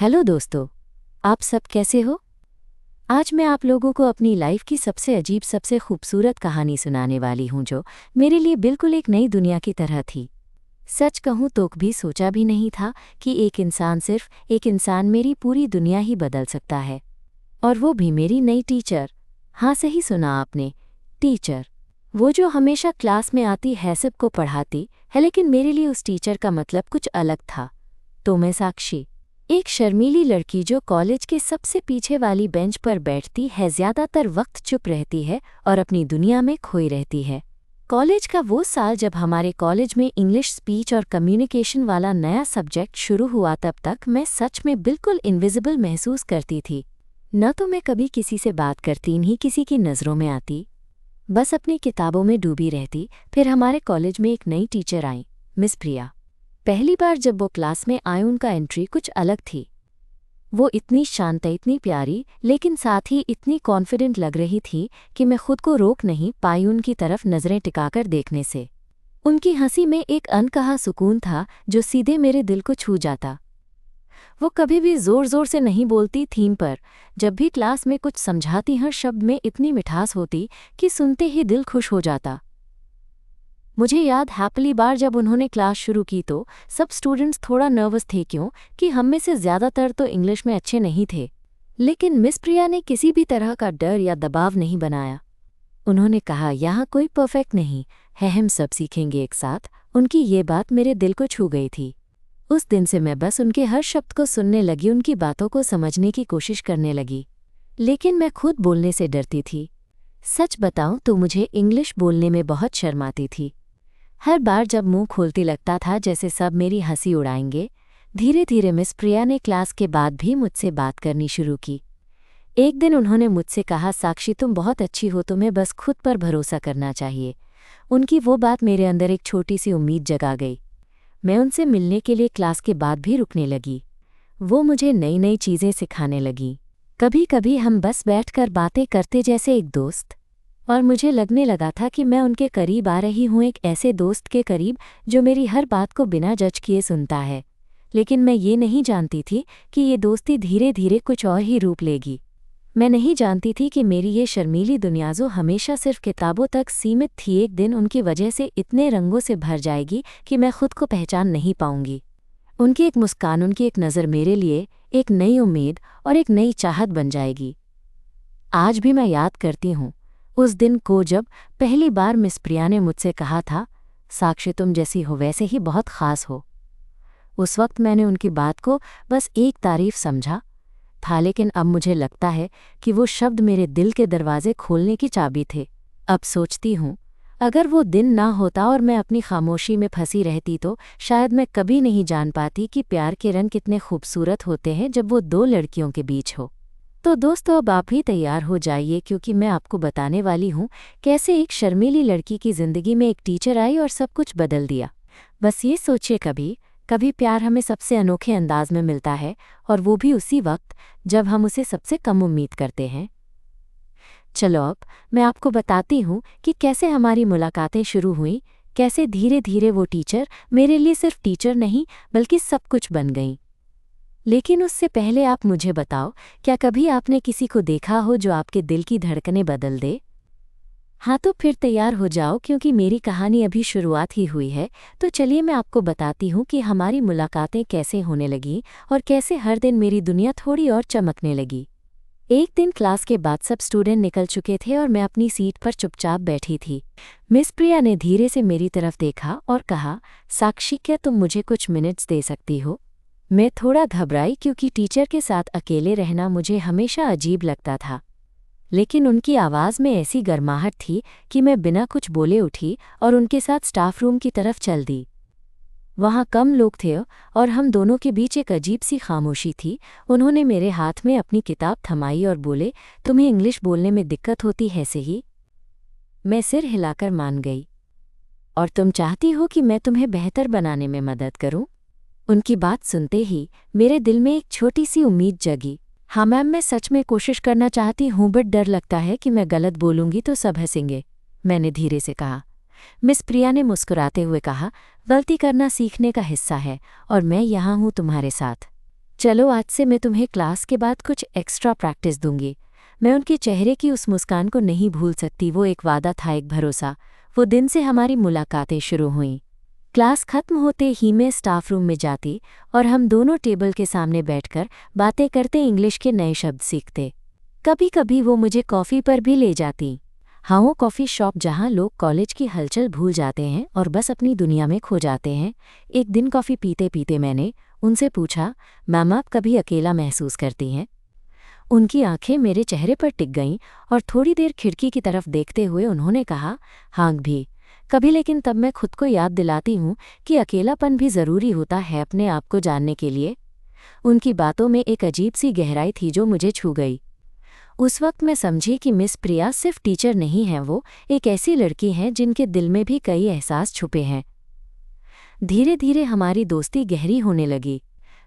Hello दोस्तों, आप सब कैसे हो? आज मैं आप लोगों को अपनी लाइफ की सबसे अजीब, सबसे खूबसूरत कहानी सुनाने वाली हूँ जो मेरे लिए बिल्कुल एक नई दुनिया की तरह थी। सच कहूँ तो कभी सोचा भी नहीं था कि सिर्फ एक इंसान मेरी पूरी दुनिया ही बदल सकता है। और वो भी मेरी नई टीचर। हाँ, सही सुना आपने, टीचर। वो जो हमेशा क्लास में आती है, सबको पढ़ाती है, लेकिन मेरे लिए उस टीचर का मतलब कुछ अलग था। तो मैं साक्षी, एक शर्मीली लड़की जो कॉलेज के सबसे पीछे वाली बेंच पर बैठती है, ज्यादातर वक्त चुप रहती है और अपनी दुनिया में खोई रहती है। कॉलेज का वो साल जब हमारे कॉलेज में इंग्लिश स्पीच और कम्युनिकेशन वाला नया सब्जेक्ट शुरू हुआ, तब तक मैं सच में बिल्कुल इनविजिबल महसूस करती थी। न तो मैं कभी किसी से बात करती, नहीं किसी की नज़रों में आती, बस अपनी किताबों में डूबी रहती। फिर हमारे कॉलेज में एक नई टीचर आई, मिस प्रिया। पहली बार जब वो क्लास में आए, उनका एंट्री कुछ अलग थी। वो इतनी शांत, इतनी प्यारी, लेकिन साथ ही इतनी कॉन्फिडेंट लग रही थी कि मैं खुद को रोक नहीं पाई उनकी तरफ नज़रें टिकाकर देखने से। उनकी हंसी में एक अनकहा सुकून था जो सीधे मेरे दिल को छू जाता। वो कभी भी ज़ोर ज़ोर से नहीं बोलती थीं, पर जब भी क्लास में कुछ समझाती, हर शब्द में इतनी मिठास होती कि सुनते ही दिल खुश हो जाता। मुझे याद है पहली बार जब उन्होंने क्लास शुरू की तो सब स्टूडेंट्स थोड़ा नर्वस थे, क्यों कि हम में से ज़्यादातर तो इंग्लिश में अच्छे नहीं थे। लेकिन मिस प्रिया ने किसी भी तरह का डर या दबाव नहीं बनाया। उन्होंने कहा, यहाँ कोई परफेक्ट नहीं है, हम सब सीखेंगे एक साथ। उनकी ये बात मेरे दिल को छू गई थी। उस दिन से मैं बस उनके हर शब्द को सुनने लगी, उनकी बातों को समझने की कोशिश करने लगी। लेकिन मैं खुद बोलने से डरती थी। सच बताऊं तो मुझे इंग्लिश बोलने में बहुत शर्म आती थी। हर बार जब मुंह खोलती लगता था जैसे सब मेरी हंसी उड़ाएंगे। धीरे धीरे मिस प्रिया ने क्लास के बाद भी मुझसे बात करनी शुरू की। एक दिन उन्होंने मुझसे कहा, साक्षी तुम बहुत अच्छी हो, तुम्हें बस खुद पर भरोसा करना चाहिए। उनकी वो बात मेरे अंदर एक छोटी सी उम्मीद जगा गई। मैं उनसे मिलने के लिए क्लास के बाद भी रुकने लगी। वो मुझे नई नई चीज़ें सिखाने लगी। कभी कभी हम बस बैठकर बातें करते जैसे एक दोस्त, और मुझे लगने लगा था कि मैं उनके करीब आ रही हूँ, एक ऐसे दोस्त के करीब जो मेरी हर बात को बिना जज किए सुनता है। लेकिन मैं ये नहीं जानती थी कि ये दोस्ती धीरे धीरे कुछ और ही रूप लेगी। मैं नहीं जानती थी कि मेरी ये शर्मीली दुनिया जो हमेशा सिर्फ किताबों तक सीमित थी, एक दिन उनकी वजह से इतने रंगों से भर जाएगी कि मैं खुद को पहचान नहीं पाऊंगी। उनकी एक मुस्कान, उनकी एक नज़र मेरे लिए एक नई उम्मीद और एक नई चाहत बन जाएगी। आज भी मैं याद करती हूँ उस दिन को जब पहली बार मिस प्रिया ने मुझसे कहा था, साक्षी तुम जैसी हो वैसे ही बहुत ख़ास हो। उस वक्त मैंने उनकी बात को बस एक तारीफ समझा था, लेकिन अब मुझे लगता है कि वो शब्द मेरे दिल के दरवाजे खोलने की चाबी थे। अब सोचती हूँ, अगर वो दिन ना होता और मैं अपनी खामोशी में फंसी रहती तो शायद मैं कभी नहीं जान पाती कि प्यार के रंग कितने खूबसूरत होते हैं जब वो दो लड़कियों के बीच हो। तो दोस्तों, अब आप भी तैयार हो जाइए, क्योंकि मैं आपको बताने वाली हूँ कैसे एक शर्मीली लड़की की ज़िंदगी में एक टीचर आई और सब कुछ बदल दिया। बस ये सोचिए, कभी कभी प्यार हमें सबसे अनोखे अंदाज में मिलता है, और वो भी उसी वक्त जब हम उसे सबसे कम उम्मीद करते हैं। चलो अब मैं आपको बताती हूँ कि कैसे हमारी मुलाकातें शुरू हुईं, कैसे धीरे धीरे वो टीचर मेरे लिए सिर्फ टीचर नहीं बल्कि सब कुछ बन गई। लेकिन उससे पहले आप मुझे बताओ, क्या कभी आपने किसी को देखा हो जो आपके दिल की धड़कनें बदल दे? हाँ, तो फिर तैयार हो जाओ, क्योंकि मेरी कहानी अभी शुरुआत ही हुई है। तो चलिए मैं आपको बताती हूँ कि हमारी मुलाकातें कैसे होने लगीं और कैसे हर दिन मेरी दुनिया थोड़ी और चमकने लगी। एक दिन क्लास के बाद सब स्टूडेंट निकल चुके थे और मैं अपनी सीट पर चुपचाप बैठी थी। मिस प्रिया ने धीरे से मेरी तरफ देखा और कहा, साक्षी क्या तुम मुझे कुछ मिनट्स दे सकती हो? मैं थोड़ा घबराई, क्योंकि टीचर के साथ अकेले रहना मुझे हमेशा अजीब लगता था। लेकिन उनकी आवाज़ में ऐसी गर्माहट थी कि मैं बिना कुछ बोले उठी और उनके साथ स्टाफ रूम की तरफ चल दी। वहाँ कम लोग थे और हम दोनों के बीच एक अजीब सी खामोशी थी। उन्होंने मेरे हाथ में अपनी किताब थमाई और बोले, तुम्हें इंग्लिश बोलने में दिक्कत होती है सही? मैं सिर हिलाकर मान गई। और तुम चाहती हो कि मैं तुम्हें बेहतर बनाने में मदद करूं? उनकी बात सुनते ही मेरे दिल में एक छोटी सी उम्मीद जगी। हाँ मैम, मैं सच में कोशिश करना चाहती हूँ, बट डर लगता है कि मैं गलत बोलूँगी तो सब हंसेंगे, मैंने धीरे से कहा। मिस प्रिया ने मुस्कुराते हुए कहा, गलती करना सीखने का हिस्सा है और मैं यहाँ हूँ तुम्हारे साथ। चलो आज से मैं तुम्हें क्लास के बाद कुछ एक्स्ट्रा प्रैक्टिस दूंगी। मैं उनके चेहरे की उस मुस्कान को नहीं भूल सकती। वो एक वादा था, एक भरोसा। वो दिन से हमारी मुलाकातें शुरू हुईं। क्लास खत्म होते ही मैं स्टाफ रूम में जाती और हम दोनों टेबल के सामने बैठकर बातें करते, इंग्लिश के नए शब्द सीखते। कभी कभी वो मुझे कॉफ़ी पर भी ले जाती। हाँ, वो कॉफ़ी शॉप जहाँ लोग कॉलेज की हलचल भूल जाते हैं और बस अपनी दुनिया में खो जाते हैं। एक दिन कॉफ़ी पीते पीते मैंने उनसे पूछा, मैम आप कभी अकेला महसूस करती हैं? उनकी आंखें मेरे चेहरे पर टिक गईं और थोड़ी देर खिड़की की तरफ देखते हुए उन्होंने कहा, हाँ भी कभी, लेकिन तब मैं खुद को याद दिलाती हूँ कि अकेलापन भी ज़रूरी होता है अपने आप को जानने के लिए। उनकी बातों में एक अजीब सी गहराई थी जो मुझे छू गई। उस वक्त मैं समझी कि मिस प्रिया सिर्फ टीचर नहीं हैं, वो एक ऐसी लड़की हैं जिनके दिल में भी कई एहसास छुपे हैं। धीरे धीरे हमारी दोस्ती गहरी होने लगी।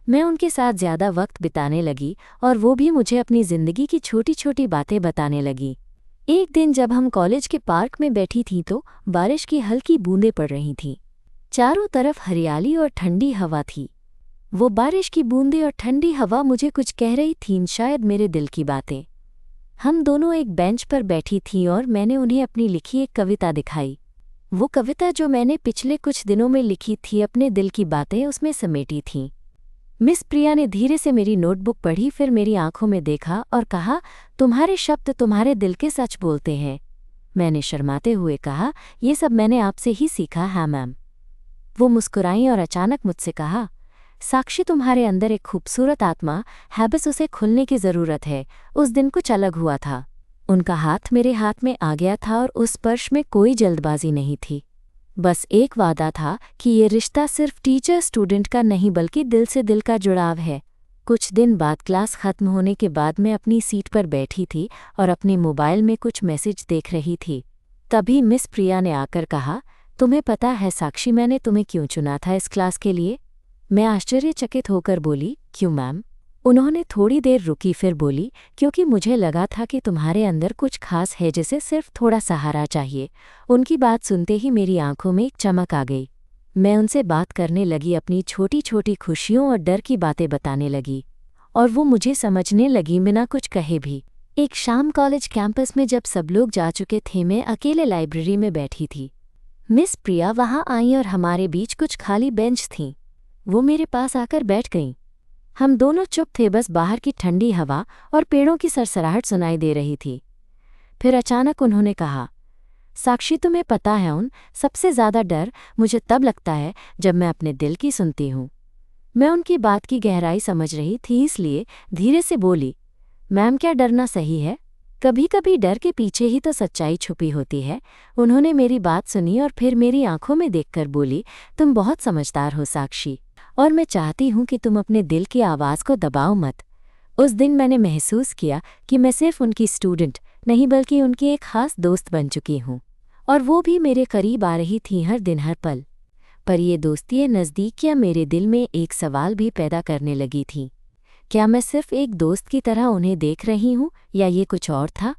मैं उनके साथ ज़्यादा वक्त बिताने लगी और वो भी मुझे अपनी ज़िंदगी की छोटी छोटी बातें बताने लगी। एक दिन जब हम कॉलेज के पार्क में बैठी थीं तो बारिश की हल्की बूंदें पड़ रही थीं। चारों तरफ हरियाली और ठंडी हवा थी। वो बारिश की बूंदें और ठंडी हवा मुझे कुछ कह रही थीं, शायद मेरे दिल की बातें। हम दोनों एक बेंच पर बैठी थीं और मैंने उन्हें अपनी लिखी एक कविता दिखाई। वो कविता जो मैंने पिछले कुछ दिनों में लिखी थी, अपने दिल की बातें उसमें समेटी थीं। मिस प्रिया ने धीरे से मेरी नोटबुक पढ़ी, फिर मेरी आंखों में देखा और कहा, तुम्हारे शब्द तुम्हारे दिल के सच बोलते हैं। मैंने शर्माते हुए कहा, ये सब मैंने आपसे ही सीखा है मैम। वो मुस्कुराई और अचानक मुझसे कहा, साक्षी तुम्हारे अंदर एक खूबसूरत आत्मा है, बस उसे खुलने की ज़रूरत है। उस दिन कुछ अलग हुआ था। उनका हाथ मेरे हाथ में आ गया था और उस स्पर्श में कोई जल्दबाजी नहीं थी। बस एक वादा था कि ये रिश्ता सिर्फ टीचर स्टूडेंट का नहीं बल्कि दिल से दिल का जुड़ाव है। कुछ दिन बाद क्लास खत्म होने के बाद मैं अपनी सीट पर बैठी थी और अपने मोबाइल में कुछ मैसेज देख रही थी। तभी मिस प्रिया ने आकर कहा, तुम्हें पता है साक्षी, मैंने तुम्हें क्यों चुना था इस क्लास के लिए? मैं आश्चर्यचकित होकर बोली, क्यों मैम? उन्होंने थोड़ी देर रुकी, फिर बोली, क्योंकि मुझे लगा था कि तुम्हारे अंदर कुछ खास है जिसे सिर्फ थोड़ा सहारा चाहिए। उनकी बात सुनते ही मेरी आंखों में एक चमक आ गई। मैं उनसे बात करने लगी, अपनी छोटी छोटी खुशियों और डर की बातें बताने लगी और वो मुझे समझने लगी बिना कुछ कहे भी। एक शाम कॉलेज कैंपस में जब सब लोग जा चुके थे, मैं अकेले लाइब्रेरी में बैठी थी। मिस प्रिया वहाँ आई और हमारे बीच कुछ खाली बेंच थीं। वो मेरे पास आकर बैठ गईं। हम दोनों चुप थे, बस बाहर की ठंडी हवा और पेड़ों की सरसराहट सुनाई दे रही थी। फिर अचानक उन्होंने कहा, साक्षी तुम्हें पता है, उन सबसे ज़्यादा डर मुझे तब लगता है जब मैं अपने दिल की सुनती हूँ। मैं उनकी बात की गहराई समझ रही थी, इसलिए धीरे से बोली, मैम क्या डरना सही है? कभी कभी डर के पीछे ही तो सच्चाई छुपी होती है। उन्होंने मेरी बात सुनी और फिर मेरी आंखों में देखकर बोली, तुम बहुत समझदार हो साक्षी, और मैं चाहती हूँ कि तुम अपने दिल की आवाज़ को दबाओ मत। उस दिन मैंने महसूस किया कि मैं सिर्फ उनकी स्टूडेंट नहीं बल्कि उनकी एक खास दोस्त बन चुकी हूँ, और वो भी मेरे करीब आ रही थी हर दिन हर पल। पर ये दोस्ती नज़दीकियाँ मेरे दिल में एक सवाल भी पैदा करने लगी थी। क्या मैं सिर्फ एक दोस्त की तरह उन्हें देख रही हूँ या ये कुछ और था?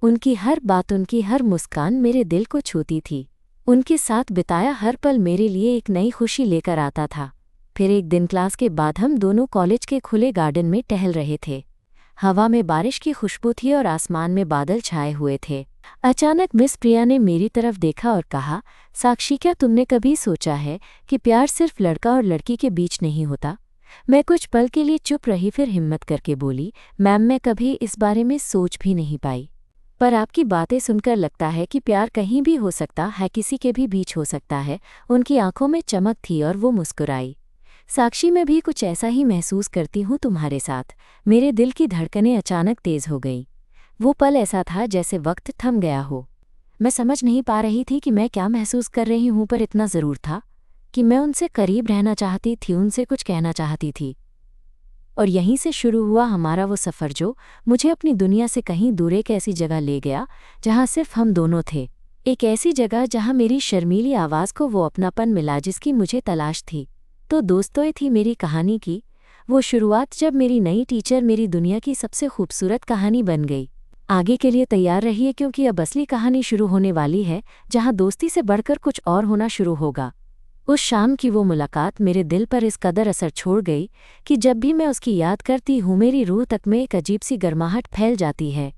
उनकी हर बात, उनकी हर मुस्कान मेरे दिल को छूती थी। उनके साथ बिताया हर पल मेरे लिए एक नई खुशी लेकर आता था। फिर एक दिन क्लास के बाद हम दोनों कॉलेज के खुले गार्डन में टहल रहे थे। हवा में बारिश की खुशबू थी और आसमान में बादल छाए हुए थे। अचानक मिस प्रिया ने मेरी तरफ देखा और कहा, साक्षी क्या तुमने कभी सोचा है कि प्यार सिर्फ लड़का और लड़की के बीच नहीं होता? मैं कुछ पल के लिए चुप रही, फिर हिम्मत करके बोली, मैम मैं कभी इस बारे में सोच भी नहीं पाई, पर आपकी बातें सुनकर लगता है कि प्यार कहीं भी हो सकता है, किसी के भी बीच हो सकता है। उनकी आंखों में चमक थी और वो मुस्कुराई, साक्षी मैं भी कुछ ऐसा ही महसूस करती हूँ तुम्हारे साथ। मेरे दिल की धड़कनें अचानक तेज हो गईं। वो पल ऐसा था जैसे वक्त थम गया हो। मैं समझ नहीं पा रही थी कि मैं क्या महसूस कर रही हूँ, पर इतना ज़रूर था कि मैं उनसे करीब रहना चाहती थी, उनसे कुछ कहना चाहती थी। और यहीं से शुरू हुआ हमारा वो सफ़र जो मुझे अपनी दुनिया से कहीं दूर एक ऐसी जगह ले गया जहाँ सिर्फ हम दोनों थे। एक ऐसी जगह जहाँ मेरी शर्मीली आवाज़ को वो अपनापन मिला जिसकी मुझे तलाश थी। तो दोस्तों, ये थी मेरी कहानी की वो शुरुआत जब मेरी नई टीचर मेरी दुनिया की सबसे खूबसूरत कहानी बन गई। आगे के लिए तैयार रहिए क्योंकि अब असली कहानी शुरू होने वाली है, जहाँ दोस्ती से बढ़कर कुछ और होना शुरू होगा। उस शाम की वो मुलाकात मेरे दिल पर इस कदर असर छोड़ गई कि जब भी मैं उसकी याद करती हूँ मेरी रूह तक में एक अजीब सी गर्माहट फैल जाती है।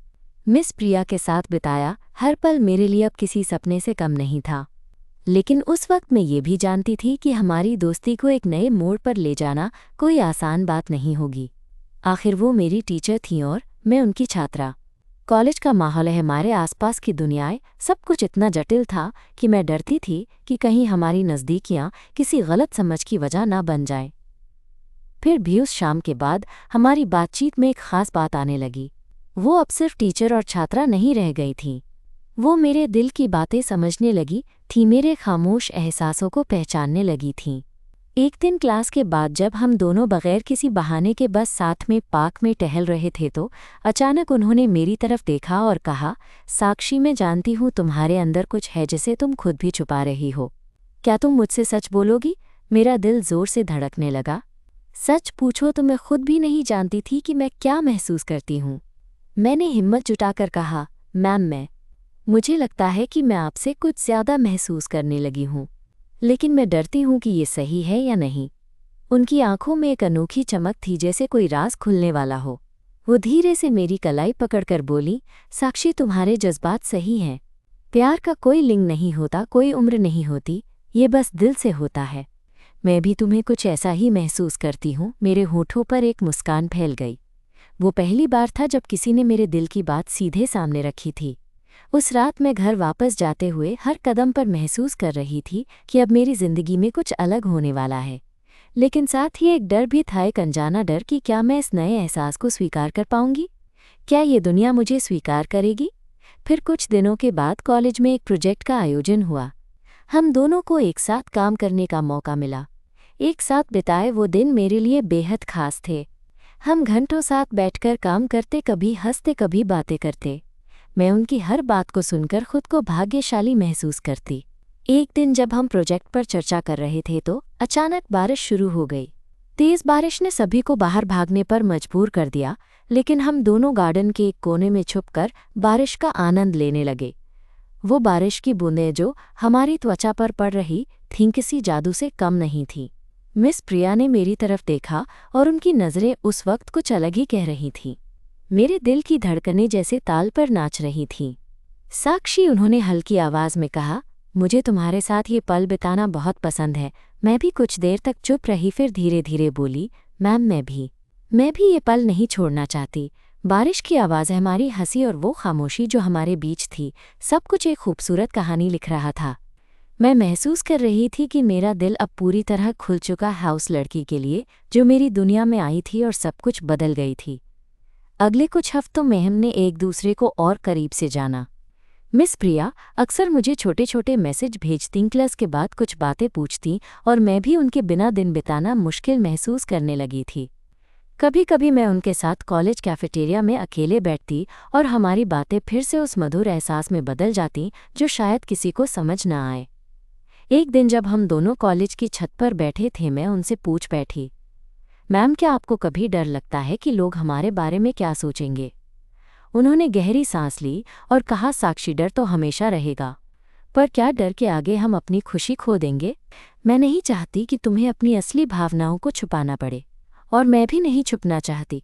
मिस प्रिया के साथ बिताया हर पल मेरे लिए अब किसी सपने से कम नहीं था। लेकिन उस वक्त मैं ये भी जानती थी कि हमारी दोस्ती को एक नए मोड़ पर ले जाना कोई आसान बात नहीं होगी। आखिर वो मेरी टीचर थीं और मैं उनकी छात्रा। कॉलेज का माहौल है, हमारे आसपास की दुनियाएं, सब कुछ इतना जटिल था कि मैं डरती थी कि कहीं हमारी नज़दीकियां किसी गलत समझ की वजह ना बन जाएं। फिर भी उस शाम के बाद हमारी बातचीत में एक ख़ास बात आने लगी। वो अब सिर्फ टीचर और छात्रा नहीं रह गई थी। वो मेरे दिल की बातें समझने लगी थी, मेरे खामोश एहसासों को पहचानने लगी थीं। एक दिन क्लास के बाद जब हम दोनों बगैर किसी बहाने के बस साथ में पार्क में टहल रहे थे तो अचानक उन्होंने मेरी तरफ देखा और कहा, साक्षी, मैं जानती हूँ तुम्हारे अंदर कुछ है जिसे तुम खुद भी छुपा रही हो। क्या तुम मुझसे सच बोलोगी? मेरा दिल जोर से धड़कने लगा। सच पूछो तो मैं खुद भी नहीं जानती थी कि मैं क्या महसूस करती हूँ। मैंने हिम्मत जुटाकर कहा, मैम, मुझे लगता है कि मैं आपसे कुछ ज़्यादा महसूस करने लगी हूँ, लेकिन मैं डरती हूँ कि ये सही है या नहीं। उनकी आंखों में एक अनोखी चमक थी, जैसे कोई राज खुलने वाला हो। वो धीरे से मेरी कलाई पकड़कर बोली, साक्षी, तुम्हारे जज्बात सही हैं। प्यार का कोई लिंग नहीं होता, कोई उम्र नहीं होती, ये बस दिल से होता है। मैं भी तुम्हें कुछ ऐसा ही महसूस करती हूँ। मेरे होठों पर एक मुस्कान फैल गई। वो पहली बार था जब किसी ने मेरे दिल की बात सीधे सामने रखी थी। उस रात मैं घर वापस जाते हुए हर कदम पर महसूस कर रही थी कि अब मेरी ज़िंदगी में कुछ अलग होने वाला है। लेकिन साथ ही एक डर भी था, एक अनजाना डर कि क्या मैं इस नए एहसास को स्वीकार कर पाऊंगी? क्या ये दुनिया मुझे स्वीकार करेगी? फिर कुछ दिनों के बाद कॉलेज में एक प्रोजेक्ट का आयोजन हुआ। हम दोनों को एक साथ काम करने का मौका मिला। एक साथ बिताए वो दिन मेरे लिए बेहद खास थे। हम घंटों साथ बैठकर काम करते, कभी हंसते कभी बातें करते। मैं उनकी हर बात को सुनकर खुद को भाग्यशाली महसूस करती। एक दिन जब हम प्रोजेक्ट पर चर्चा कर रहे थे तो अचानक बारिश शुरू हो गई। तेज बारिश ने सभी को बाहर भागने पर मजबूर कर दिया, लेकिन हम दोनों गार्डन के एक कोने में छुपकर बारिश का आनंद लेने लगे। वो बारिश की बूंदें जो हमारी त्वचा पर पड़ रही थीं किसी जादू से कम नहीं थीं। मिस प्रिया ने मेरी तरफ देखा और उनकी नज़रें उस वक्त कुछ अलग ही कह रही थीं। मेरे दिल की धड़कनें जैसे ताल पर नाच रही थीं। साक्षी, उन्होंने हल्की आवाज़ में कहा, मुझे तुम्हारे साथ ये पल बिताना बहुत पसंद है। मैं भी कुछ देर तक चुप रही, फिर धीरे धीरे बोली, मैम, मैं भी ये पल नहीं छोड़ना चाहती। बारिश की आवाज़, हमारी हंसी और वो खामोशी जो हमारे बीच थी, सब कुछ एक खूबसूरत कहानी लिख रहा था। मैं महसूस कर रही थी कि मेरा दिल अब पूरी तरह खुल चुका है उस लड़की के लिए जो मेरी दुनिया में आई थी और सब कुछ बदल गई थी। अगले कुछ हफ्तों में हमने एक दूसरे को और करीब से जाना। मिस प्रिया अक्सर मुझे छोटे छोटे मैसेज भेजती, क्लास के बाद कुछ बातें पूछती और मैं भी उनके बिना दिन बिताना मुश्किल महसूस करने लगी थी। कभी कभी मैं उनके साथ कॉलेज कैफेटेरिया में अकेले बैठती और हमारी बातें फिर से उस मधुर एहसास में बदल जाती जो शायद किसी को समझ न आए। एक दिन जब हम दोनों कॉलेज की छत पर बैठे थे, मैं उनसे पूछ बैठी, मैम, क्या आपको कभी डर लगता है कि लोग हमारे बारे में क्या सोचेंगे? उन्होंने गहरी सांस ली और कहा, साक्षी, डर तो हमेशा रहेगा, पर क्या डर के आगे हम अपनी खुशी खो देंगे? मैं नहीं चाहती कि तुम्हें अपनी असली भावनाओं को छुपाना पड़े, और मैं भी नहीं छुपना चाहती।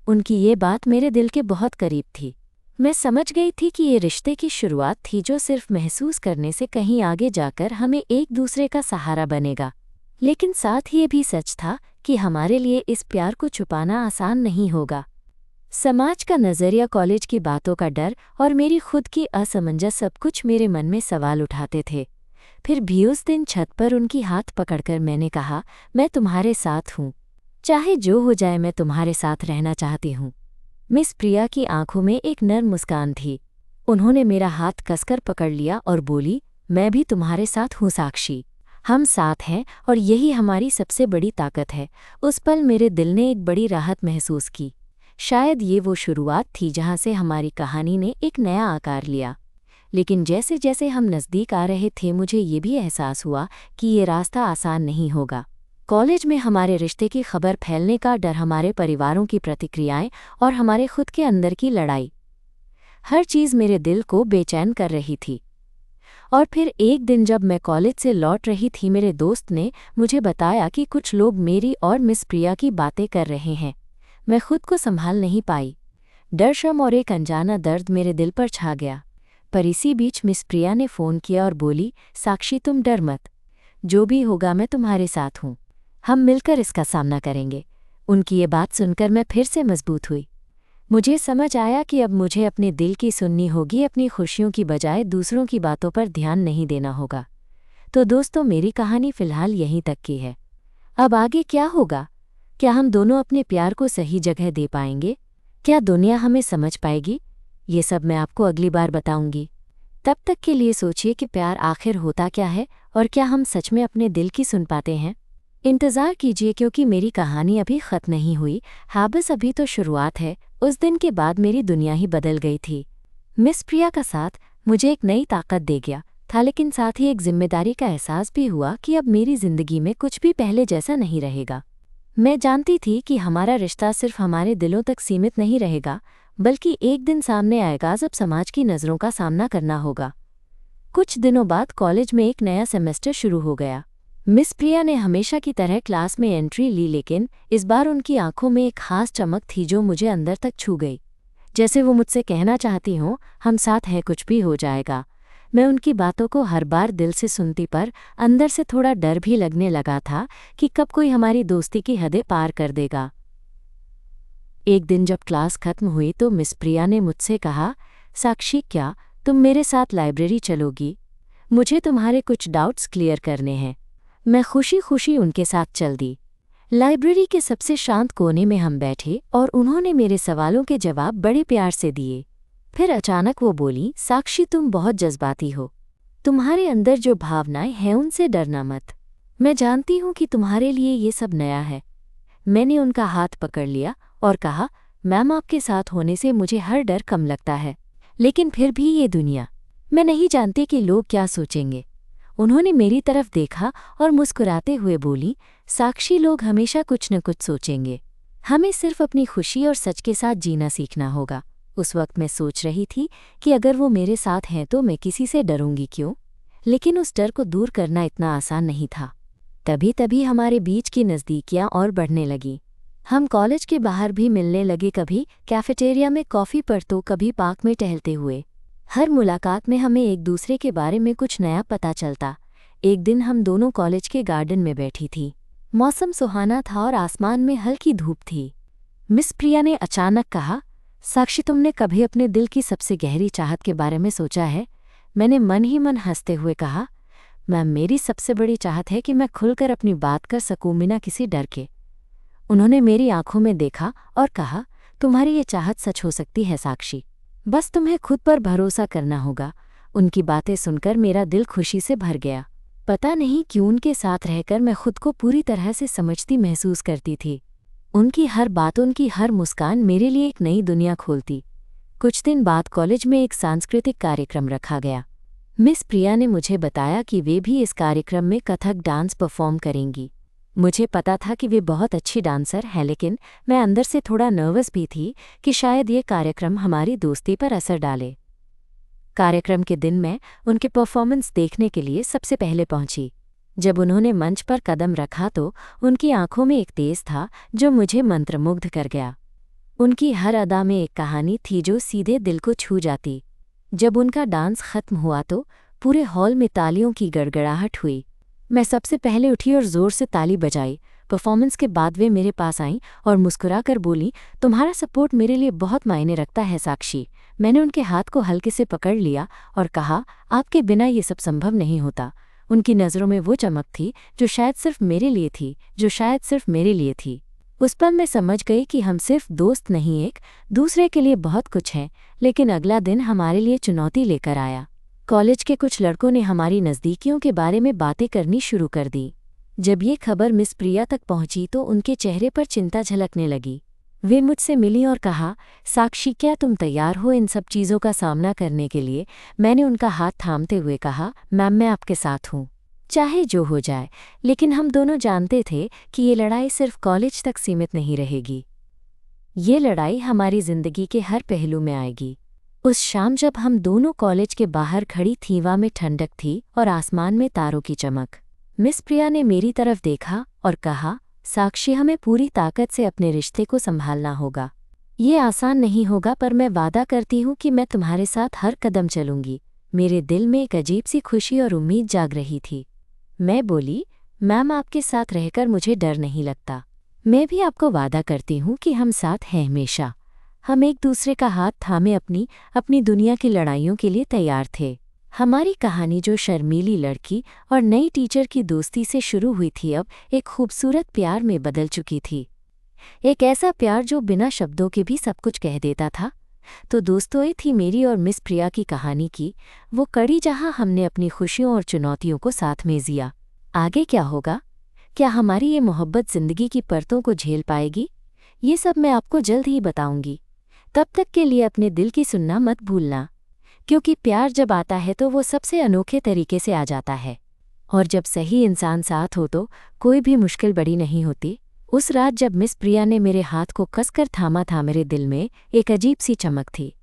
उनकी ये बात मेरे दिल के बहुत करीब थी। मैं समझ गई थी कि ये रिश्ते की शुरुआत थी जो सिर्फ महसूस करने से कहीं आगे जाकर हमें एक दूसरे का सहारा बनेगा। लेकिन साथ ही ये भी सच था कि हमारे लिए इस प्यार को छुपाना आसान नहीं होगा। समाज का नज़रिया, कॉलेज की बातों का डर और मेरी खुद की असमंजस सब कुछ मेरे मन में सवाल उठाते थे। फिर भी उस दिन छत पर उनकी हाथ पकड़कर मैंने कहा, मैं तुम्हारे साथ हूँ, चाहे जो हो जाए मैं तुम्हारे साथ रहना चाहती हूँ। मिस प्रिया की आंखों में एक नर्म मुस्कान थी। उन्होंने मेरा हाथ कसकर पकड़ लिया और बोली, मैं भी तुम्हारे साथ हूँ साक्षी, हम साथ हैं और यही हमारी सबसे बड़ी ताकत है। उस पल मेरे दिल ने एक बड़ी राहत महसूस की। शायद ये वो शुरुआत थी जहाँ से हमारी कहानी ने एक नया आकार लिया। लेकिन जैसे जैसे हम नज़दीक आ रहे थे, मुझे ये भी एहसास हुआ कि ये रास्ता आसान नहीं होगा। कॉलेज में हमारे रिश्ते की खबर फैलने का डर, हमारे परिवारों की प्रतिक्रियाएं और हमारे खुद के अंदर की लड़ाई, हर चीज़ मेरे दिल को बेचैन कर रही थी। और फिर एक दिन जब मैं कॉलेज से लौट रही थी, मेरे दोस्त ने मुझे बताया कि कुछ लोग मेरी और मिस प्रिया की बातें कर रहे हैं। मैं खुद को संभाल नहीं पाई। डर, शर्म और एक अनजाना दर्द मेरे दिल पर छा गया। पर इसी बीच मिस प्रिया ने फ़ोन किया और बोली, साक्षी तुम डर मत, जो भी होगा मैं तुम्हारे साथ हूँ, हम मिलकर इसका सामना करेंगे। उनकी ये बात सुनकर मैं फिर से मजबूत हुई। मुझे समझ आया कि अब मुझे अपने दिल की सुननी होगी, अपनी खुशियों की बजाय दूसरों की बातों पर ध्यान नहीं देना होगा। तो दोस्तों, मेरी कहानी फ़िलहाल यहीं तक की है। अब आगे क्या होगा? क्या हम दोनों अपने प्यार को सही जगह दे पाएंगे? क्या दुनिया हमें समझ पाएगी? ये सब मैं आपको अगली बार बताऊंगी। तब तक के लिए सोचिए कि प्यार आखिर होता क्या है और क्या हम सच में अपने दिल की सुन पाते हैं। इंतज़ार कीजिए, क्योंकि मेरी कहानी अभी ख़त्म नहीं हुई। हाँ, बस अभी तो शुरुआत है। उस दिन के बाद मेरी दुनिया ही बदल गई थी। मिस प्रिया का साथ मुझे एक नई ताकत दे गया था, लेकिन साथ ही एक जिम्मेदारी का एहसास भी हुआ कि अब मेरी ज़िंदगी में कुछ भी पहले जैसा नहीं रहेगा। मैं जानती थी कि हमारा रिश्ता सिर्फ हमारे दिलों तक सीमित नहीं रहेगा, बल्कि एक दिन सामने आएगा जब समाज की नज़रों का सामना करना होगा। कुछ दिनों बाद कॉलेज में एक नया सेमेस्टर शुरू हो गया। मिस प्रिया ने हमेशा की तरह क्लास में एंट्री ली, लेकिन इस बार उनकी आंखों में एक खास चमक थी जो मुझे अंदर तक छू गई। जैसे वो मुझसे कहना चाहती हों, हम साथ हैं, कुछ भी हो जाएगा। मैं उनकी बातों को हर बार दिल से सुनती, पर अंदर से थोड़ा डर भी लगने लगा था कि कब कोई हमारी दोस्ती की हदें पार कर देगा। एक दिन जब क्लास खत्म हुई तो मिस प्रिया ने मुझसे कहा, साक्षी क्या तुम मेरे साथ लाइब्रेरी चलोगी? मुझे तुम्हारे कुछ डाउट्स क्लियर करने हैं। मैं खुशी खुशी उनके साथ चल दी। लाइब्रेरी के सबसे शांत कोने में हम बैठे और उन्होंने मेरे सवालों के जवाब बड़े प्यार से दिए। फिर अचानक वो बोली, साक्षी तुम बहुत जज्बाती हो। तुम्हारे अंदर जो भावनाएं हैं उनसे डरना मत। मैं जानती हूँ कि तुम्हारे लिए ये सब नया है। मैंने उनका हाथ पकड़ लिया और कहा, मैम आपके साथ होने से मुझे हर डर कम लगता है, लेकिन फिर भी ये दुनिया, मैं नहीं जानती कि लोग क्या सोचेंगे। उन्होंने मेरी तरफ देखा और मुस्कुराते हुए बोली, साक्षी लोग हमेशा कुछ न कुछ सोचेंगे, हमें सिर्फ अपनी खुशी और सच के साथ जीना सीखना होगा। उस वक्त मैं सोच रही थी कि अगर वो मेरे साथ हैं तो मैं किसी से डरूंगी क्यों, लेकिन उस डर को दूर करना इतना आसान नहीं था। तभी हमारे बीच की नज़दीकियां और बढ़ने लगी। हम कॉलेज के बाहर भी मिलने लगे, कभी कैफेटेरिया में कॉफ़ी पर तो कभी पार्क में टहलते हुए। हर मुलाकात में हमें एक दूसरे के बारे में कुछ नया पता चलता। एक दिन हम दोनों कॉलेज के गार्डन में बैठी थी। मौसम सुहाना था और आसमान में हल्की धूप थी। मिस प्रिया ने अचानक कहा, साक्षी तुमने कभी अपने दिल की सबसे गहरी चाहत के बारे में सोचा है? मैंने मन ही मन हंसते हुए कहा, मैम मेरी सबसे बड़ी चाहत है कि मैं खुलकर अपनी बात कर सकूं बिना किसी डर के। उन्होंने मेरी आंखों में देखा और कहा, तुम्हारी ये चाहत सच हो सकती है साक्षी, बस तुम्हें खुद पर भरोसा करना होगा। उनकी बातें सुनकर मेरा दिल खुशी से भर गया। पता नहीं क्यों उनके साथ रहकर मैं खुद को पूरी तरह से समझती महसूस करती थी। उनकी हर बात, उनकी हर मुस्कान मेरे लिए एक नई दुनिया खोलती। कुछ दिन बाद कॉलेज में एक सांस्कृतिक कार्यक्रम रखा गया। मिस प्रिया ने मुझे बताया कि वे भी इस कार्यक्रम में कथक डांस परफॉर्म करेंगी। मुझे पता था कि वे बहुत अच्छी डांसर हैं, लेकिन मैं अंदर से थोड़ा नर्वस भी थी कि शायद ये कार्यक्रम हमारी दोस्ती पर असर डाले। कार्यक्रम के दिन मैं उनके परफॉर्मेंस देखने के लिए सबसे पहले पहुंची। जब उन्होंने मंच पर कदम रखा तो उनकी आंखों में एक तेज था जो मुझे मंत्रमुग्ध कर गया। उनकी हर अदा में एक कहानी थी जो सीधे दिल को छू जाती। जब उनका डांस खत्म हुआ तो पूरे हॉल में तालियों की गड़गड़ाहट हुई। मैं सबसे पहले उठी और जोर से ताली बजाई। परफॉर्मेंस के बाद वे मेरे पास आईं और मुस्कुराकर बोली, तुम्हारा सपोर्ट मेरे लिए बहुत मायने रखता है साक्षी। मैंने उनके हाथ को हल्के से पकड़ लिया और कहा, आपके बिना ये सब संभव नहीं होता। उनकी नज़रों में वो चमक थी जो शायद सिर्फ मेरे लिए थी। उस पल मैं समझ गई कि हम सिर्फ दोस्त नहीं, एक दूसरे के लिए बहुत कुछ हैं। लेकिन अगला दिन हमारे लिए चुनौती लेकर आया। कॉलेज के कुछ लड़कों ने हमारी नज़दीकियों के बारे में बातें करनी शुरू कर दी। जब ये खबर मिस प्रिया तक पहुंची तो उनके चेहरे पर चिंता झलकने लगी। वे मुझसे मिली और कहा, साक्षी क्या तुम तैयार हो इन सब चीज़ों का सामना करने के लिए? मैंने उनका हाथ थामते हुए कहा, मैम मैं आपके साथ हूँ, चाहे जो हो जाए। लेकिन हम दोनों जानते थे कि ये लड़ाई सिर्फ कॉलेज तक सीमित नहीं रहेगी। ये लड़ाई हमारी ज़िंदगी के हर पहलू में आएगी। उस शाम जब हम दोनों कॉलेज के बाहर खड़ी थी, हवा में ठंडक थी और आसमान में तारों की चमक। मिस प्रिया ने मेरी तरफ देखा और कहा, साक्षी, हमें पूरी ताकत से अपने रिश्ते को संभालना होगा। ये आसान नहीं होगा, पर मैं वादा करती हूँ कि मैं तुम्हारे साथ हर कदम चलूंगी। मेरे दिल में एक अजीब सी खुशी और उम्मीद जाग रही थी। मैं बोली, मैम, आपके साथ रहकर मुझे डर नहीं लगता। मैं भी आपको वादा करती हूँ कि हम साथ हैं हमेशा। हम एक दूसरे का हाथ थामे अपनी दुनिया की लड़ाइयों के लिए तैयार थे। हमारी कहानी, जो शर्मीली लड़की और नई टीचर की दोस्ती से शुरू हुई थी, अब एक खूबसूरत प्यार में बदल चुकी थी। एक ऐसा प्यार जो बिना शब्दों के भी सब कुछ कह देता था। तो दोस्तों, ये थी मेरी और मिस प्रिया की कहानी की वो कड़ी, जहां हमने अपनी खुशियों और चुनौतियों को साथ में जिया। आगे क्या होगा? क्या हमारी ये मोहब्बत जिंदगी की परतों को झेल पाएगी? ये सब मैं आपको जल्द ही बताऊंगी। तब तक के लिए अपने दिल की सुनना मत भूलना, क्योंकि प्यार जब आता है तो वो सबसे अनोखे तरीके से आ जाता है। और जब सही इंसान साथ हो तो कोई भी मुश्किल बड़ी नहीं होती। उस रात जब मिस प्रिया ने मेरे हाथ को कसकर थामा था, मेरे दिल में एक अजीब सी चमक थी।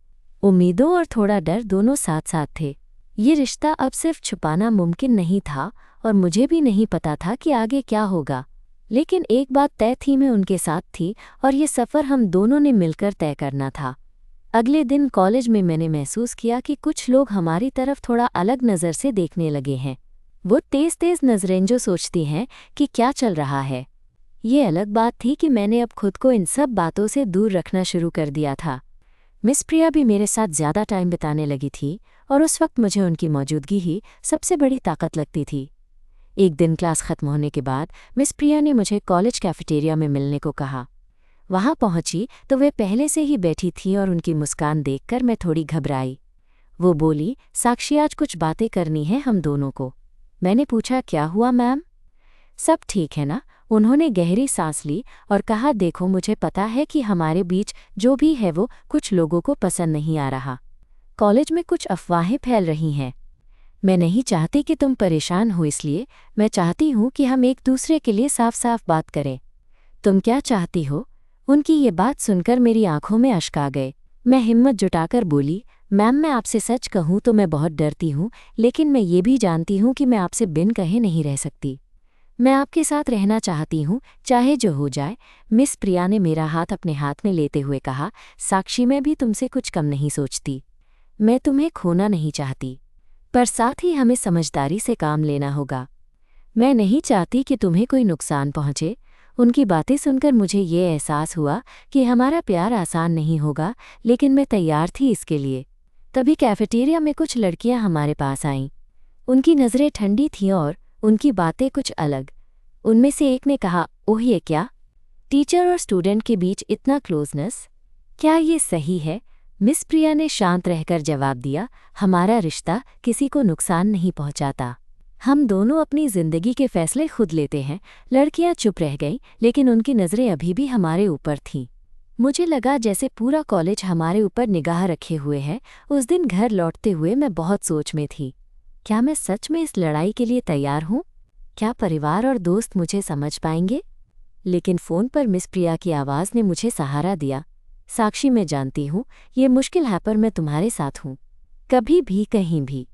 उम्मीदों और थोड़ा डर दोनों साथ साथ थे। ये रिश्ता अब सिर्फ छुपाना मुमकिन नहीं था और मुझे भी नहीं पता था कि आगे क्या होगा। लेकिन एक बात तय थी, मैं उनके साथ थी और ये सफ़र हम दोनों ने मिलकर तय करना था। अगले दिन कॉलेज में मैंने महसूस किया कि कुछ लोग हमारी तरफ थोड़ा अलग नज़र से देखने लगे हैं। वो तेज़ तेज़ नज़रें जो सोचती हैं कि क्या चल रहा है। ये अलग बात थी कि मैंने अब खुद को इन सब बातों से दूर रखना शुरू कर दिया था। मिस प्रिया भी मेरे साथ ज़्यादा टाइम बिताने लगी थी और उस वक्त मुझे उनकी मौजूदगी ही सबसे बड़ी ताकत लगती थी। एक दिन क्लास खत्म होने के बाद मिस प्रिया ने मुझे कॉलेज कैफेटेरिया में मिलने को कहा। वहां पहुंची तो वे पहले से ही बैठी थी और उनकी मुस्कान देखकर मैं थोड़ी घबराई। वो बोली, साक्षी, आज कुछ बातें करनी है हम दोनों को। मैंने पूछा, क्या हुआ मैम? सब ठीक है ना? उन्होंने गहरी सांस ली और कहा, देखो, मुझे पता है कि हमारे बीच जो भी है वो कुछ लोगों को पसंद नहीं आ रहा। कॉलेज में कुछ अफवाहें फैल रही हैं। मैं नहीं चाहती कि तुम परेशान हो, इसलिए मैं चाहती हूँ कि हम एक दूसरे के लिए साफ साफ बात करें। तुम क्या चाहती हो? उनकी ये बात सुनकर मेरी आंखों में अश्क आ गए। मैं हिम्मत जुटाकर बोली, मैम, मैं आपसे सच कहूँ तो मैं बहुत डरती हूँ, लेकिन मैं ये भी जानती हूँ कि मैं आपसे बिन कहे नहीं रह सकती। मैं आपके साथ रहना चाहती हूँ, चाहे जो हो जाए। मिस प्रिया ने मेरा हाथ अपने हाथ में लेते हुए कहा, साक्षी, मैं भी तुमसे कुछ कम नहीं सोचती। मैं तुम्हें खोना नहीं चाहती, पर साथ ही हमें समझदारी से काम लेना होगा। मैं नहीं चाहती कि तुम्हें कोई नुकसान पहुंचे। उनकी बातें सुनकर मुझे ये एहसास हुआ कि हमारा प्यार आसान नहीं होगा, लेकिन मैं तैयार थी इसके लिए। तभी कैफेटेरिया में कुछ लड़कियां हमारे पास आईं। उनकी नज़रें ठंडी थीं और उनकी बातें कुछ अलग। उनमें से एक ने कहा, ओह, ये क्या? टीचर और स्टूडेंट के बीच इतना क्लोजनेस, क्या ये सही है? मिस प्रिया ने शांत रहकर जवाब दिया, हमारा रिश्ता किसी को नुकसान नहीं पहुंचाता। हम दोनों अपनी जिंदगी के फैसले खुद लेते हैं। लड़कियां चुप रह गईं, लेकिन उनकी नज़रें अभी भी हमारे ऊपर थीं। मुझे लगा जैसे पूरा कॉलेज हमारे ऊपर निगाह रखे हुए है। उस दिन घर लौटते हुए मैं बहुत सोच में थी। क्या मैं सच में इस लड़ाई के लिए तैयार हूँ? क्या परिवार और दोस्त मुझे समझ पाएंगे? लेकिन फ़ोन पर मिस प्रिया की आवाज़ ने मुझे सहारा दिया। साक्षी, मैं जानती हूँ ये मुश्किल है, पर मैं तुम्हारे साथ हूँ, कभी भी कहीं भी।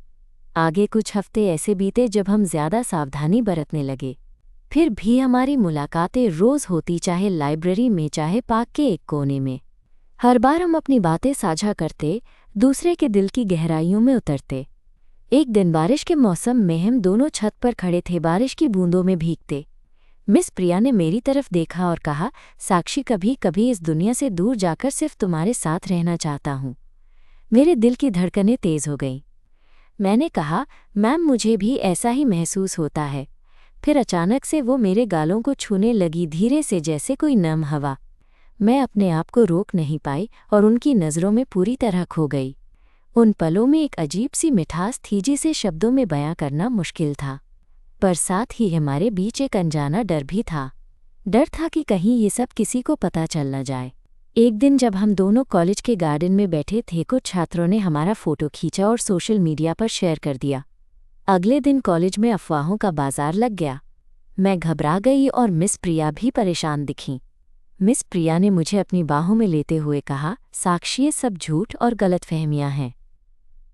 आगे कुछ हफ्ते ऐसे बीते जब हम ज़्यादा सावधानी बरतने लगे। फिर भी हमारी मुलाकातें रोज़ होती, चाहे लाइब्रेरी में, चाहे पार्क के एक कोने में। हर बार हम अपनी बातें साझा करते, दूसरे के दिल की गहराइयों में उतरते। एक दिन बारिश के मौसम में हम दोनों छत पर खड़े थे, बारिश की बूंदों में भीगते। मिस प्रिया ने मेरी तरफ देखा और कहा, साक्षी, कभी कभी इस दुनिया से दूर जाकर सिर्फ तुम्हारे साथ रहना चाहता हूँ। मेरे दिल की धड़कनें तेज हो गईं। मैंने कहा, मैम, मुझे भी ऐसा ही महसूस होता है। फिर अचानक से वो मेरे गालों को छूने लगी, धीरे से, जैसे कोई नम हवा। मैं अपने आप को रोक नहीं पाई और उनकी नज़रों में पूरी तरह खो गई। उन पलों में एक अजीब सी मिठास थी जिसे शब्दों में बयां करना मुश्किल था, पर साथ ही हमारे बीच एक अनजाना डर भी था। डर था कि कहीं ये सब किसी को पता चल न जाए। एक दिन जब हम दोनों कॉलेज के गार्डन में बैठे थे, कुछ छात्रों ने हमारा फ़ोटो खींचा और सोशल मीडिया पर शेयर कर दिया। अगले दिन कॉलेज में अफवाहों का बाजार लग गया। मैं घबरा गई और मिस प्रिया भी परेशान दिखीं। मिस प्रिया ने मुझे अपनी बाहों में लेते हुए कहा, साक्षी, ये सब झूठ और गलतफहमियां हैं।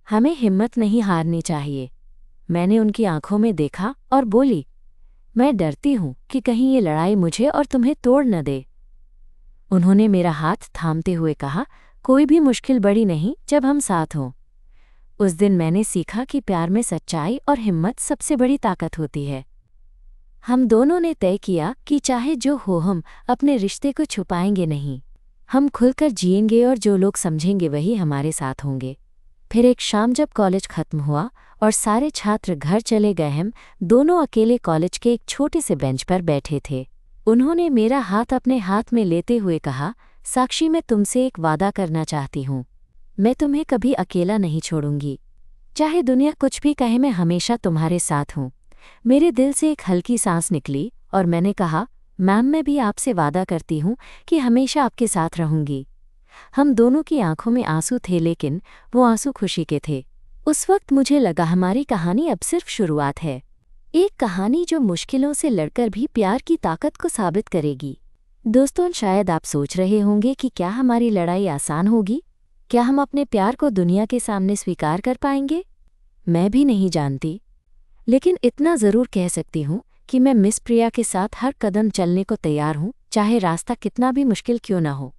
हमें हिम्मत नहीं हारनी चाहिए। मैंने उनकी आंखों में देखा और बोली, मैं डरती हूं कि कहीं ये लड़ाई मुझे और तुम्हें तोड़ न दे। उन्होंने मेरा हाथ थामते हुए कहा, कोई भी मुश्किल बड़ी नहीं जब हम साथ हों। उस दिन मैंने सीखा कि प्यार में सच्चाई और हिम्मत सबसे बड़ी ताकत होती है। हम दोनों ने तय किया कि चाहे जो हो, हम अपने रिश्ते को छुपाएंगे नहीं। हम खुलकर जिएंगे और जो लोग समझेंगे वही हमारे साथ होंगे। फिर एक शाम जब कॉलेज खत्म हुआ और सारे छात्र घर चले गए, हम दोनों अकेले कॉलेज के एक छोटे से बेंच पर बैठे थे। उन्होंने मेरा हाथ अपने हाथ में लेते हुए कहा, साक्षी, मैं तुमसे एक वादा करना चाहती हूँ। मैं तुम्हें कभी अकेला नहीं छोड़ूंगी। चाहे दुनिया कुछ भी कहे, मैं हमेशा तुम्हारे साथ हूँ। मेरे दिल से एक हल्की सांस निकली और मैंने कहा, मैम, मैं भी आपसे वादा करती हूँ कि हमेशा आपके साथ रहूंगी। हम दोनों की आंखों में आंसू थे, लेकिन वो आंसू खुशी के थे। उस वक्त मुझे लगा हमारी कहानी अब सिर्फ शुरुआत है। एक कहानी जो मुश्किलों से लड़कर भी प्यार की ताकत को साबित करेगी। दोस्तों, शायद आप सोच रहे होंगे कि क्या हमारी लड़ाई आसान होगी? क्या हम अपने प्यार को दुनिया के सामने स्वीकार कर पाएंगे? मैं भी नहीं जानती, लेकिन इतना ज़रूर कह सकती हूँ कि मैं मिस प्रिया के साथ हर कदम चलने को तैयार हूँ, चाहे रास्ता कितना भी मुश्किल क्यों न हो।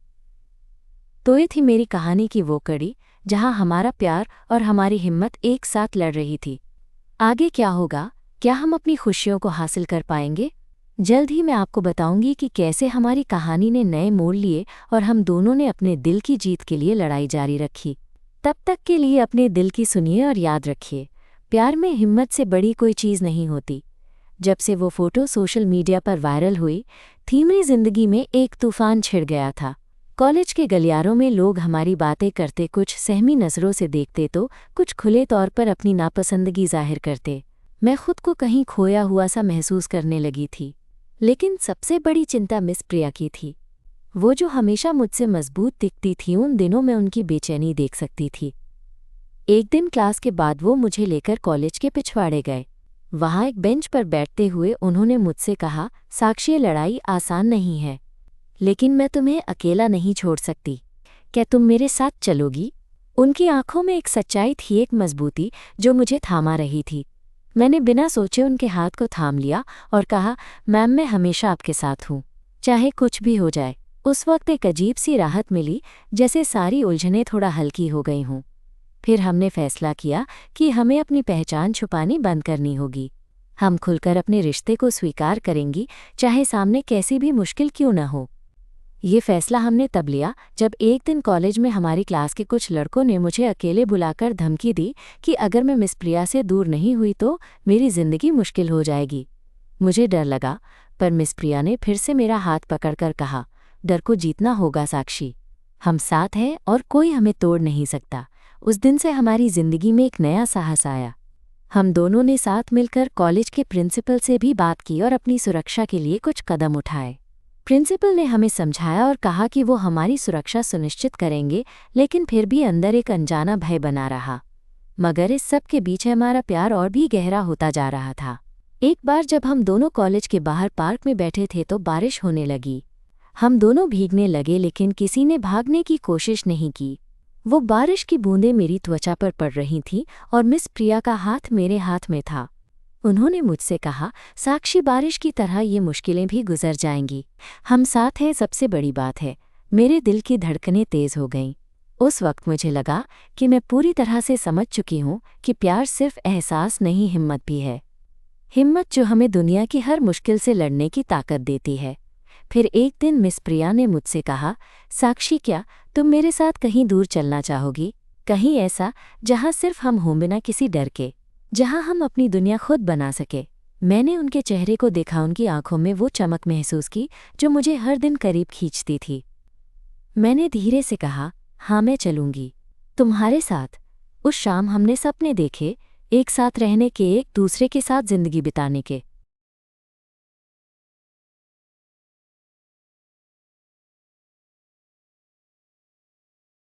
तो ये थी मेरी कहानी की वो कड़ी जहाँ हमारा प्यार और हमारी हिम्मत एक साथ लड़ रही थी। आगे क्या होगा? क्या हम अपनी खुशियों को हासिल कर पाएंगे? जल्द ही मैं आपको बताऊंगी कि कैसे हमारी कहानी ने नए मोड़ लिए और हम दोनों ने अपने दिल की जीत के लिए लड़ाई जारी रखी। तब तक के लिए अपने दिल की सुनिए और याद रखिए, प्यार में हिम्मत से बड़ी कोई चीज़ नहीं होती। जब से वो फोटो सोशल मीडिया पर वायरल हुई थी, मेरी जिंदगी में एक तूफान छिड़ गया था। कॉलेज के गलियारों में लोग हमारी बातें करते, कुछ सहमी नज़रों से देखते तो कुछ खुले तौर पर अपनी नापसंदगी जाहिर करते। मैं खुद को कहीं खोया हुआ सा महसूस करने लगी थी। लेकिन सबसे बड़ी चिंता मिस प्रिया की थी। वो जो हमेशा मुझसे मजबूत दिखती थी, उन दिनों में उनकी बेचैनी देख सकती थी। एक दिन क्लास के बाद वो मुझे लेकर कॉलेज के पिछवाड़े गए। वहाँ एक बेंच पर बैठते हुए उन्होंने मुझसे कहा, साक्षी, लड़ाई आसान नहीं है, लेकिन मैं तुम्हें अकेला नहीं छोड़ सकती। क्या तुम मेरे साथ चलोगी? उनकी आंखों में एक सच्चाई थी, एक मजबूती जो मुझे थामा रही थी। मैंने बिना सोचे उनके हाथ को थाम लिया और कहा, मैम, मैं हमेशा आपके साथ हूँ, चाहे कुछ भी हो जाए। उस वक्त एक अजीब सी राहत मिली, जैसे सारी उलझनें थोड़ा हल्की हो गई हों। फिर हमने फैसला किया कि हमें अपनी पहचान छुपानी बंद करनी होगी। हम खुलकर अपने रिश्ते को स्वीकार करेंगी, चाहे सामने कैसी भी मुश्किल क्यों न हो। ये फैसला हमने तब लिया जब एक दिन कॉलेज में हमारी क्लास के कुछ लड़कों ने मुझे अकेले बुलाकर धमकी दी कि अगर मैं मिस प्रिया से दूर नहीं हुई तो मेरी जिंदगी मुश्किल हो जाएगी। मुझे डर लगा, पर मिस प्रिया ने फिर से मेरा हाथ पकड़कर कहा, डर को जीतना होगा साक्षी, हम साथ हैं और कोई हमें तोड़ नहीं सकता। उस दिन से हमारी जिंदगी में एक नया साहस आया। हम दोनों ने साथ मिलकर कॉलेज के प्रिंसिपल से भी बात की और अपनी सुरक्षा के लिए कुछ कदम उठाए। प्रिंसिपल ने हमें समझाया और कहा कि वो हमारी सुरक्षा सुनिश्चित करेंगे, लेकिन फिर भी अंदर एक अनजाना भय बना रहा। मगर इस सब के बीच हमारा प्यार और भी गहरा होता जा रहा था। एक बार जब हम दोनों कॉलेज के बाहर पार्क में बैठे थे तो बारिश होने लगी। हम दोनों भीगने लगे, लेकिन किसी ने भागने की कोशिश नहीं की। वो बारिश की बूंदें मेरी त्वचा पर पड़ रही थीं और मिस प्रिया का हाथ मेरे हाथ में था। उन्होंने मुझसे कहा, साक्षी, बारिश की तरह ये मुश्किलें भी गुजर जाएंगी, हम साथ हैं, सबसे बड़ी बात है। मेरे दिल की धड़कनें तेज हो गईं। उस वक्त मुझे लगा कि मैं पूरी तरह से समझ चुकी हूँ कि प्यार सिर्फ एहसास नहीं, हिम्मत भी है। हिम्मत जो हमें दुनिया की हर मुश्किल से लड़ने की ताकत देती है। फिर एक दिन मिस प्रिया ने मुझसे कहा, साक्षी, क्या तुम मेरे साथ कहीं दूर चलना चाहोगी? कहीं ऐसा जहाँ सिर्फ हम हों, बिना किसी डर के, जहाँ हम अपनी दुनिया खुद बना सके। मैंने उनके चेहरे को देखा, उनकी आंखों में वो चमक महसूस की जो मुझे हर दिन करीब खींचती थी। मैंने धीरे से कहा, हाँ, मैं चलूंगी तुम्हारे साथ। उस शाम हमने सपने देखे, एक साथ रहने के, एक दूसरे के साथ जिंदगी बिताने के।